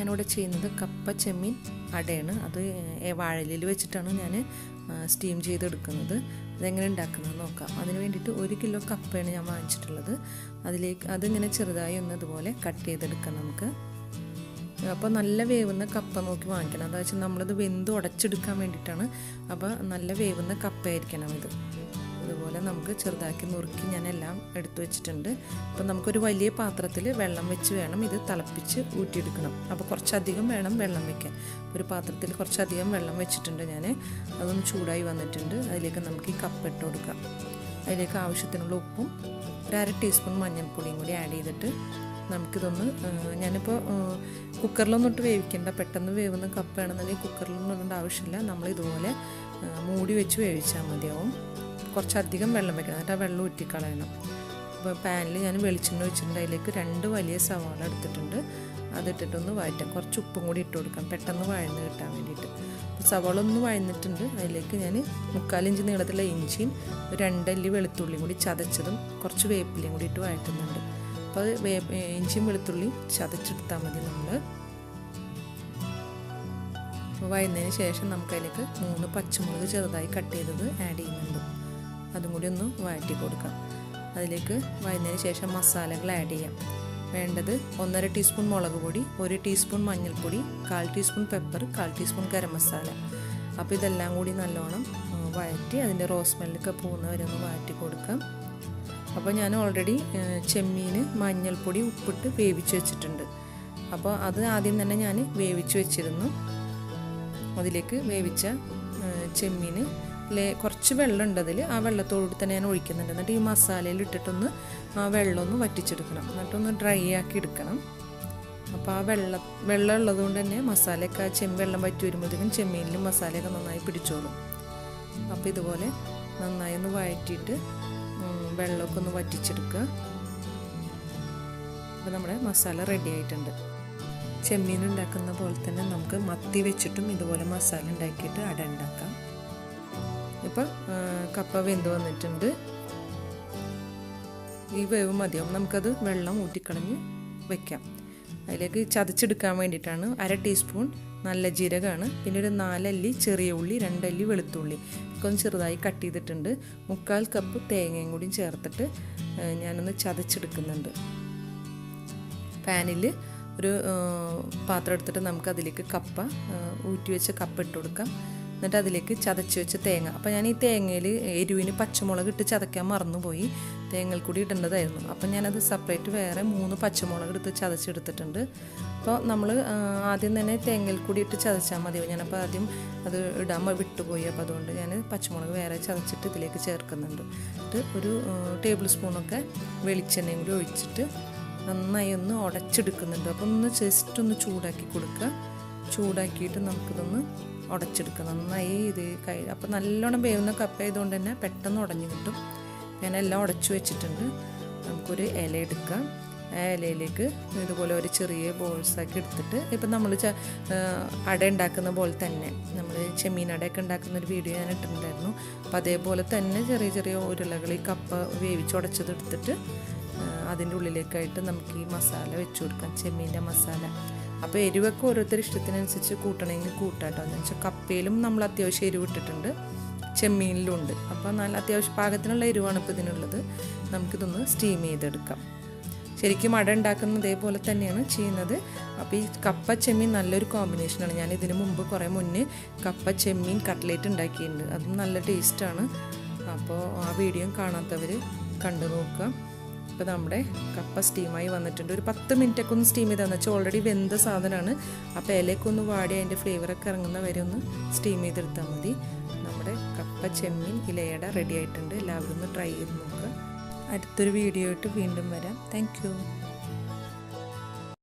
ഞാനിവിടെ ചെയ്യുന്നത് കപ്പ ചെമ്മീൻ അടയാണ്. അത് വാഴയിലയിൽ വെച്ചിട്ടാണ് ഞാൻ സ്റ്റീം ചെയ്തെടുക്കുന്നത്. അതെങ്ങനെ ഉണ്ടാക്കുന്നത് നോക്കാം. അതിന് വേണ്ടിയിട്ട് 1 കിലോ കപ്പയാണ് ഞാൻ വാങ്ങിച്ചിട്ടുള്ളത്. അതിങ്ങനെ ചെറുതായി ഒന്ന് ഇതുപോലെ കട്ട് ചെയ്തെടുക്കാം നമുക്ക്. അപ്പോൾ നല്ല വേവുന്ന കപ്പ നോക്കി വാങ്ങിക്കണം. അതാ വെച്ചാൽ നമ്മളിത് വെന്ത് ഉടച്ചെടുക്കാൻ വേണ്ടിയിട്ടാണ്. അപ്പോൾ നല്ല വേവുന്ന കപ്പയായിരിക്കണം ഇത്. അതുപോലെ നമുക്ക് ചെറുതാക്കി നുറുക്കി ഞാൻ എല്ലാം എടുത്തു വെച്ചിട്ടുണ്ട്. അപ്പോൾ നമുക്കൊരു വലിയ പാത്രത്തിൽ വെള്ളം വെച്ച് വേണം ഇത് തിളപ്പിച്ച് ഊറ്റിയെടുക്കണം. അപ്പോൾ കുറച്ചധികം വേണം വെള്ളം വയ്ക്കാൻ. ഒരു പാത്രത്തിൽ കുറച്ചധികം വെള്ളം വെച്ചിട്ടുണ്ട് ഞാൻ. അതൊന്ന് ചൂടായി വന്നിട്ടുണ്ട്. അതിലേക്ക് നമുക്ക് ഈ കപ്പ ഇട്ട് കൊടുക്കാം. അതിലേക്ക് ആവശ്യത്തിനുള്ള ഉപ്പും 1/2 ടീസ്പൂൺ മഞ്ഞൾപ്പൊടിയും കൂടി ആഡ് ചെയ്തിട്ട് നമുക്കിതൊന്ന്, ഞാനിപ്പോൾ കുക്കറിലൊന്നും ഇട്ട് വേവിക്കേണ്ട, പെട്ടെന്ന് വേവുന്ന കപ്പയാണെന്നുണ്ടെങ്കിൽ കുക്കറിലൊന്നും ഇടേണ്ട ആവശ്യമില്ല. നമ്മളിതുപോലെ മൂടി വെച്ച് വേവിച്ചാൽ മതിയാവും. കുറച്ചധികം വെള്ളം വെക്കണം, എന്നിട്ട് ആ വെള്ളം ഊറ്റിക്കളയണം. അപ്പോൾ പാനിൽ ഞാൻ വെളിച്ചെണ്ണ വെച്ചിട്ടുണ്ട്. അതിലേക്ക് 2 വലിയ സവാള എടുത്തിട്ടുണ്ട്. അതിട്ടിട്ടൊന്ന് വഴറ്റാം. കുറച്ച് ഉപ്പും കൂടി ഇട്ട് കൊടുക്കാം, പെട്ടെന്ന് വഴന്ന് കിട്ടാൻ വേണ്ടിയിട്ട്. സവാള ഒന്ന് വഴന്നിട്ടുണ്ട്. അതിലേക്ക് ഞാൻ 3/4 ഇഞ്ച് നീളത്തിലുള്ള ഇഞ്ചിയും 2 അല്ലി വെളുത്തുള്ളിയും കൂടി ചതച്ചതും കുറച്ച് വേപ്പിലയും കൂടി ഇട്ട് വഴറ്റുന്നുണ്ട്. അപ്പോൾ ഇഞ്ചിയും വെളുത്തുള്ളിയും ചതച്ചെടുത്താൽ മതി നമ്മൾ. അപ്പോൾ വഴന്നതിന് ശേഷം നമുക്കതിലേക്ക് 3 പച്ചമുളക് ചെറുതായി കട്ട് ചെയ്തത് ആഡ് ചെയ്യുന്നുണ്ട്. അതും കൂടി ഒന്ന് വഴറ്റി കൊടുക്കാം. അതിലേക്ക് വഴന്നതിന് ശേഷം മസാലകൾ ആഡ് ചെയ്യാം. വേണ്ടത് 1/2 ടീസ്പൂൺ മുളക് പൊടി, 1 ടീസ്പൂൺ മഞ്ഞൾപ്പൊടി, 1/4 teaspoon pepper, 1/4 teaspoon garam masala. അപ്പോൾ ഇതെല്ലാം കൂടി നല്ലോണം വഴറ്റി അതിൻ്റെ റോസ് സ്മെല്ലൊക്കെ പോകുന്നവരെ ഒന്ന് വഴറ്റി കൊടുക്കാം. അപ്പോൾ ഞാൻ ഓൾറെഡി ചെമ്മീൻ മഞ്ഞൾപ്പൊടി ഉപ്പിട്ട് വേവിച്ച് വെച്ചിട്ടുണ്ട്. അപ്പോൾ അത് ആദ്യം തന്നെ ഞാൻ വേവിച്ച് വെച്ചിരുന്നു. അതിലേക്ക് വേവിച്ച ചെമ്മീൻ കുറച്ച് വെള്ളം ഉണ്ട് അതിൽ. ആ വെള്ളത്തോടുകൂടി തന്നെ ഞാൻ ഒഴിക്കുന്നുണ്ട്. എന്നിട്ട് ഈ മസാലയിൽ ഇട്ടിട്ടൊന്ന് ആ വെള്ളമൊന്ന് വറ്റിച്ചെടുക്കണം. എന്നിട്ടൊന്ന് ഡ്രൈ ആക്കി എടുക്കണം. അപ്പോൾ ആ വെള്ളം ഉള്ളതുകൊണ്ട് തന്നെ മസാലയൊക്കെ വെള്ളം വറ്റി വരുമ്പോഴത്തേക്കും ചെമ്മീനിലും മസാലയൊക്കെ നന്നായി പിടിച്ചോളും. അപ്പോൾ ഇതുപോലെ നന്നായി ഒന്ന് വഴറ്റിയിട്ട് വെള്ളമൊക്കെ ഒന്ന് വറ്റിച്ചെടുക്കുക. അപ്പോൾ നമ്മുടെ മസാല റെഡി ആയിട്ടുണ്ട്. ചെമ്മീൻ ഉണ്ടാക്കുന്ന പോലെ തന്നെ നമുക്ക് മത്തി വെച്ചിട്ടും ഇതുപോലെ മസാല ഉണ്ടാക്കിയിട്ട് അട ഉണ്ടാക്കാം. ഇപ്പോൾ കപ്പ വെന്ത് വന്നിട്ടുണ്ട്. ഈ വേവ് മതിയാവും. നമുക്കത് വെള്ളം ഊറ്റിക്കളഞ്ഞ് വെക്കാം. അതിലേക്ക് ചതച്ചെടുക്കാൻ വേണ്ടിയിട്ടാണ് 1/2 ടീസ്പൂൺ നല്ല ജീരകമാണ്, പിന്നെ ഒരു 4 അല്ലി ചെറിയ ഉള്ളി, 2 അല്ലി വെളുത്തുള്ളി ഒക്കെ ഒന്ന് ചെറുതായി കട്ട് ചെയ്തിട്ടുണ്ട്. 3/4 കപ്പ് തേങ്ങയും കൂടി ചേർത്തിട്ട് ഞാനൊന്ന് ചതച്ചെടുക്കുന്നുണ്ട്. പാനിൽ ഒരു പാത്രം എടുത്തിട്ട് നമുക്ക് അതിലേക്ക് ഊറ്റി വെച്ച കപ്പ ഇട്ട് കൊടുക്കാം. എന്നിട്ട് അതിലേക്ക് ചതച്ച് വെച്ച തേങ്ങ. അപ്പോൾ ഞാൻ ഈ തേങ്ങയിൽ എരിവിന് പച്ചമുളക് ഇട്ട് ചതയ്ക്കാൻ മറന്നുപോയി. തേങ്ങൽ കൂടി ഇടേണ്ടതായിരുന്നു. അപ്പോൾ ഞാനത് സെപ്പറേറ്റ് വേറെ 3 പച്ചമുളക് എടുത്ത് ചതച്ചെടുത്തിട്ടുണ്ട്. അപ്പോൾ നമ്മൾ ആദ്യം തന്നെ തേങ്ങൽ കൂടി ഇട്ട് ചതച്ചാൽ മതിയോ. ഞാനപ്പോൾ ആദ്യം അത് ഇടാൻ വിട്ടുപോയി. അപ്പോൾ അതുകൊണ്ട് ഞാൻ പച്ചമുളക് വേറെ ചതച്ചിട്ട് ഇതിലേക്ക് ചേർക്കുന്നുണ്ട്. എന്നിട്ട് ഒരു ടേബിൾ സ്പൂണൊക്കെ വെളിച്ചെണ്ണയും കൂടി ഒഴിച്ചിട്ട് നന്നായി ഒന്ന് ഉടച്ചെടുക്കുന്നുണ്ട്. അപ്പോൾ ഒന്ന് ജസ്റ്റ് ഒന്ന് ചൂടാക്കി കൊടുക്കുക. ചൂടാക്കിയിട്ട് നമുക്കിതൊന്ന് ഉടച്ചെടുക്കുക നന്നായി. അപ്പോൾ നല്ലോണം വേവുന്ന കപ്പ ആയതുകൊണ്ട് തന്നെ പെട്ടെന്ന് ഉടഞ്ഞു കിട്ടും. ഞാനെല്ലാം ഉടച്ചു വെച്ചിട്ടുണ്ട്. നമുക്കൊരു ഇല എടുക്കാം. ആ ഇലയിലേക്ക് ഇതുപോലെ ഒരു ചെറിയ ബോൾസാക്കി എടുത്തിട്ട്, ഇപ്പം നമ്മൾ അട ഉണ്ടാക്കുന്ന പോലെ തന്നെ നമ്മൾ ചെമ്മീൻ അടയൊക്കെ ഉണ്ടാക്കുന്ന ഒരു വീഡിയോ ഞാൻ ഇട്ടിട്ടുണ്ടായിരുന്നു. അപ്പോൾ അതേപോലെ തന്നെ ചെറിയ ചെറിയ ഉരുളകൾ ഈ കപ്പ വേവിച്ചുടച്ചത് എടുത്തിട്ട് അതിൻ്റെ ഉള്ളിലേക്കായിട്ട് നമുക്ക് ഈ മസാല വെച്ച് കൊടുക്കാം, ചെമ്മീൻ്റെ മസാല. അപ്പോൾ എരിവൊക്കെ ഓരോരുത്തർ ഇഷ്ടത്തിനനുസരിച്ച് കൂട്ടണമെങ്കിൽ കൂട്ടാട്ടോ. എന്ന് വെച്ചാൽ കപ്പയിലും നമ്മൾ അത്യാവശ്യം എരിവ് ഇട്ടിട്ടുണ്ട്, ചെമ്മീനിലും ഉണ്ട്. അപ്പോൾ നല്ല അത്യാവശ്യം പാകത്തിനുള്ള എരിവാണ് ഇപ്പോൾ ഇതിനുള്ളത്. നമുക്കിതൊന്ന് സ്റ്റീം ചെയ്തെടുക്കാം. ശരിക്കും അട ഉണ്ടാക്കുന്ന ഇതേപോലെ തന്നെയാണ് ചെയ്യുന്നത്. അപ്പോൾ ഈ കപ്പ ചെമ്മീൻ നല്ലൊരു കോമ്പിനേഷനാണ്. ഞാൻ ഇതിന് മുമ്പ് കുറേ മുന്നേ കപ്പ ചെമ്മീൻ കട്ട്ലേറ്റ് ഉണ്ടാക്കിയിട്ടുണ്ട്. അതും നല്ല ടേസ്റ്റാണ്. അപ്പോൾ ആ വീഡിയോ കാണാത്തവർ കണ്ടു നോക്കുക. ഇപ്പോൾ നമ്മുടെ കപ്പ സ്റ്റീമായി വന്നിട്ടുണ്ട്. ഒരു 10 മിനിറ്റൊക്കെ ഒന്ന് സ്റ്റീം ചെയ്താന്ന് വെച്ചാൽ ഓൾറെഡി വെന്ത സാധനമാണ്. അപ്പോൾ ഇലയൊക്കെ ഒന്ന് വാടി അതിൻ്റെ ഫ്ലേവറൊക്കെ ഇറങ്ങുന്ന വരെ ഒന്ന് സ്റ്റീം ചെയ്തെടുത്താൽ മതി. നമ്മുടെ കപ്പ ചെമ്മീൻ ഇലയട റെഡി ആയിട്ടുണ്ട്. എല്ലാവരും ഒന്ന് ട്രൈ ചെയ്ത് നോക്കുക. അടുത്തൊരു വീഡിയോ ആയിട്ട് വീണ്ടും വരാം. Thank you.